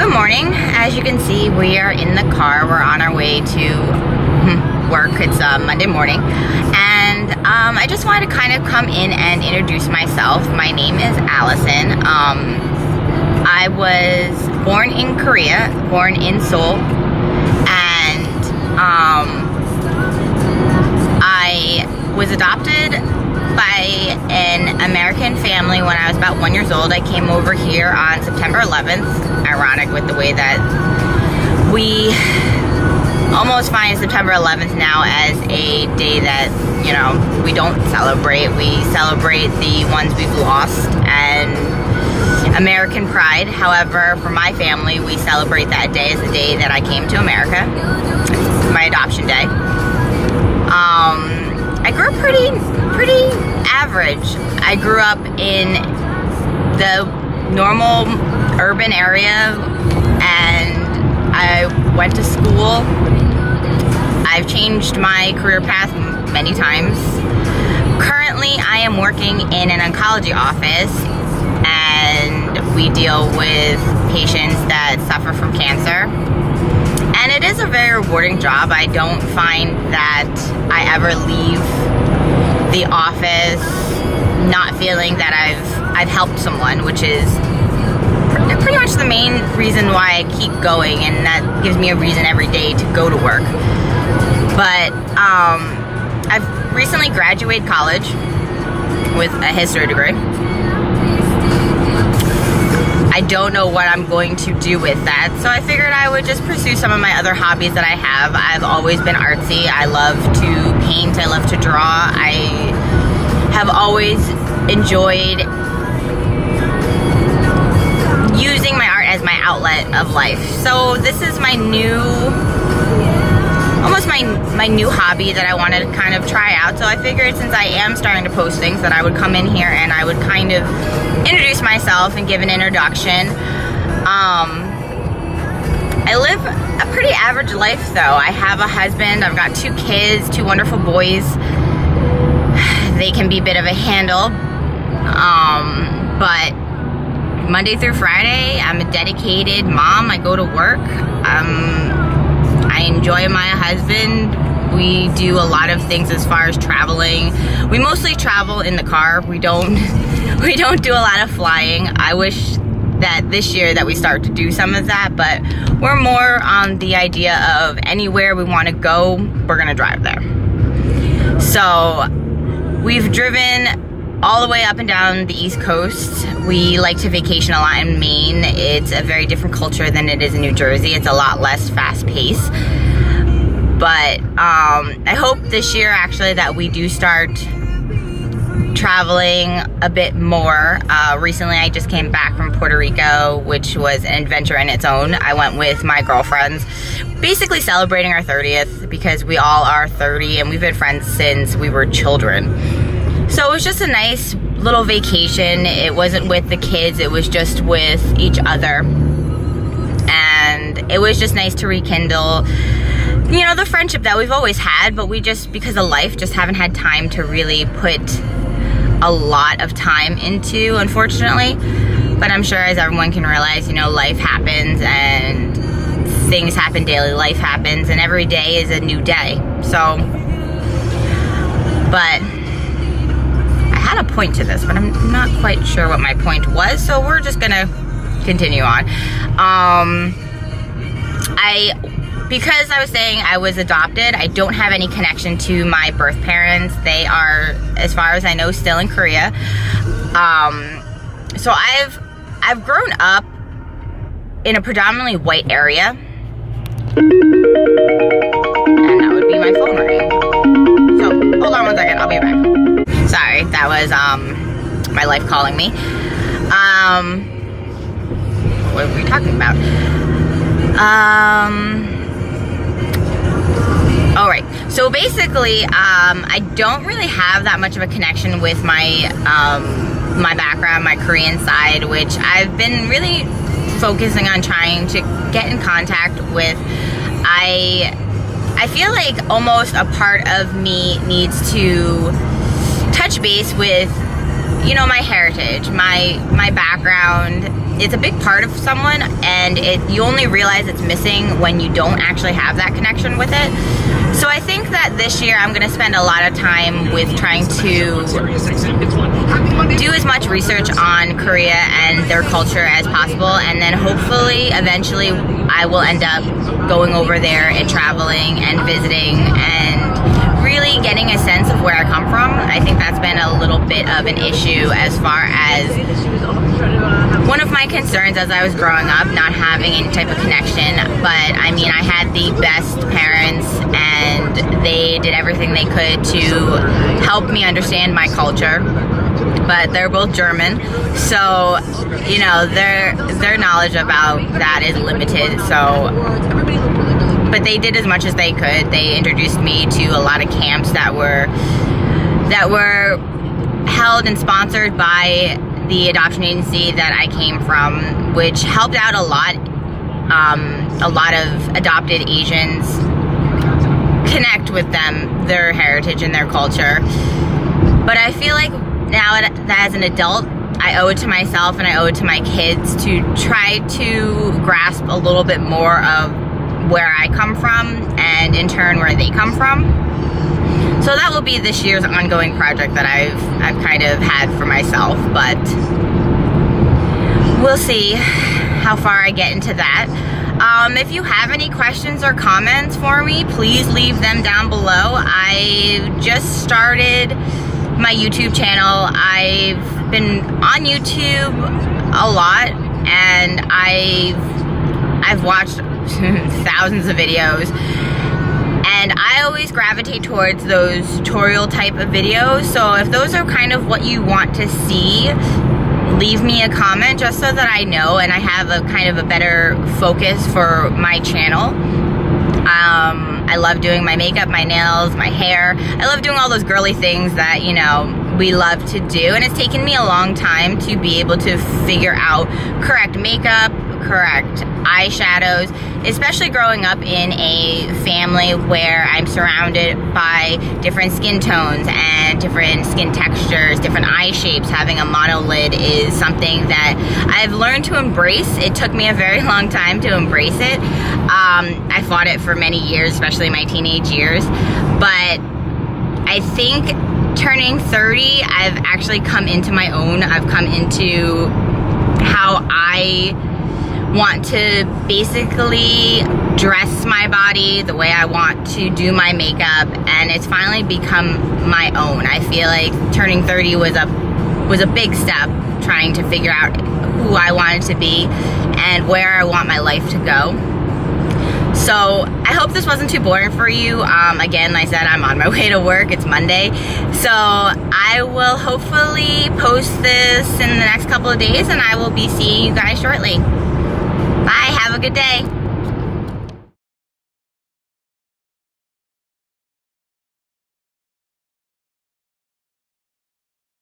good morning. As you can see, we are in the car. We're on our way to work. It's Monday morning. And I just wanted to kind of come in and introduce myself. My name is Allison. I was born in Korea, born in Seoul. And I was adopted by an American family when I was about 1 year old. I came over here on September 11th. Ironic with the way that we almost find September 11th now as a day that, you know, we don't celebrate. We celebrate the ones we've lost and American pride. However, for my family, we celebrate that day as the day that I came to America. It's my adoption day. I grew up pretty average. I grew up in the normal urban area and I went to school. I've changed my career path many times. Currently, I am working in an oncology office and we deal with patients that suffer from cancer. And it is a very rewarding job. I don't find that I ever leave the office not feeling that I've helped someone, which is pretty much the main reason why I keep going, and that gives me a reason every day to go to work. But I've recently graduated college with a history degree. I don't know what I'm going to do with that, so I figured I would just pursue some of my other hobbies that I have. I've always been artsy. I love to paint. I love to draw. I have always enjoyed using my art as my outlet of life. So this is my new, almost my new hobby that I wanted to kind of try out. So I figured since I am starting to post things that I would come in here and I would kind of introduce myself and give an introduction. I live a pretty average life though. I have a husband, I've got 2 kids, 2 wonderful boys. They can be a bit of a handle, but Monday through Friday, I'm a dedicated mom. I go to work. I enjoy my husband. We do a lot of things as far as traveling. We mostly travel in the car. We don't do a lot of flying. I wish that this year that we start to do some of that, but we're more on the idea of anywhere we want to go, we're gonna drive there. So we've driven all the way up and down the East Coast. We like to vacation a lot in Maine. It's a very different culture than it is in New Jersey. It's a lot less fast-paced. But I hope this year actually that we do start traveling a bit more. Recently I just came back from Puerto Rico, which was an adventure in its own. I went with my girlfriends, basically celebrating our 30th because we all are 30 and we've been friends since we were children. So it was just a nice little vacation. It wasn't with the kids, it was just with each other. And it was just nice to rekindle, you know, the friendship that we've always had, but we just, because of life, just haven't had time to really put a lot of time into, unfortunately. But I'm sure as everyone can realize, you know, life happens and things happen daily, life happens, and every day is a new day. So, but I had a point to this, but I'm not quite sure what my point was, so we're just gonna continue on. Because I was saying I was adopted, I don't have any connection to my birth parents. They are, as far as I know, still in Korea. So I've grown up in a predominantly white area. And that would be my phone ringing. So hold on one second, I'll be back. Sorry, that was my life calling me. What were we talking about? All right, so basically, I don't really have that much of a connection with my my background, my Korean side, which I've been really focusing on trying to get in contact with. I feel like almost a part of me needs to touch base with, you know, my heritage, my background, it's a big part of someone, and you only realize it's missing when you don't actually have that connection with it. So I think that this year I'm going to spend a lot of time with trying to do as much research on Korea and their culture as possible, and then hopefully eventually I will end up going over there and traveling and visiting and really getting a sense of where I come from. I think that's been a little bit of an issue as far as one of my concerns as I was growing up, not having any type of connection. But I mean, I had the best parents and they did everything they could to help me understand my culture. But they're both German, so you know their knowledge about that is limited. So, but they did as much as they could. They introduced me to a lot of camps that were held and sponsored by the adoption agency that I came from, which helped out a lot. A lot of adopted Asians connect with them, their heritage and their culture. But I feel like now that as an adult, I owe it to myself and I owe it to my kids to try to grasp a little bit more of where I come from and in turn where they come from. So that will be this year's ongoing project that I've kind of had for myself, but we'll see how far I get into that. If you have any questions or comments for me, please leave them down below. I just started my YouTube channel. I've been on YouTube a lot, and I've watched thousands of videos, and I always gravitate towards those tutorial type of videos. So if those are kind of what you want to see, leave me a comment just so that I know and I have a kind of a better focus for my channel. I love doing my makeup, my nails, my hair. I love doing all those girly things that, you know, we love to do, and it's taken me a long time to be able to figure out correct makeup, correct eyeshadows, especially growing up in a family where I'm surrounded by different skin tones and different skin textures, different eye shapes. Having a monolid is something that I've learned to embrace. It took me a very long time to embrace it. I fought it for many years, especially my teenage years, but I think turning 30, I've actually come into my own. I've come into how I want to basically dress my body the way I want to do my makeup, and it's finally become my own. I feel like turning 30 was a big step, trying to figure out who I wanted to be and where I want my life to go. So I hope this wasn't too boring for you. Again, like I said, I'm on my way to work. It's Monday. So I will hopefully post this in the next couple of days, and I will be seeing you guys shortly. Bye, have a good day.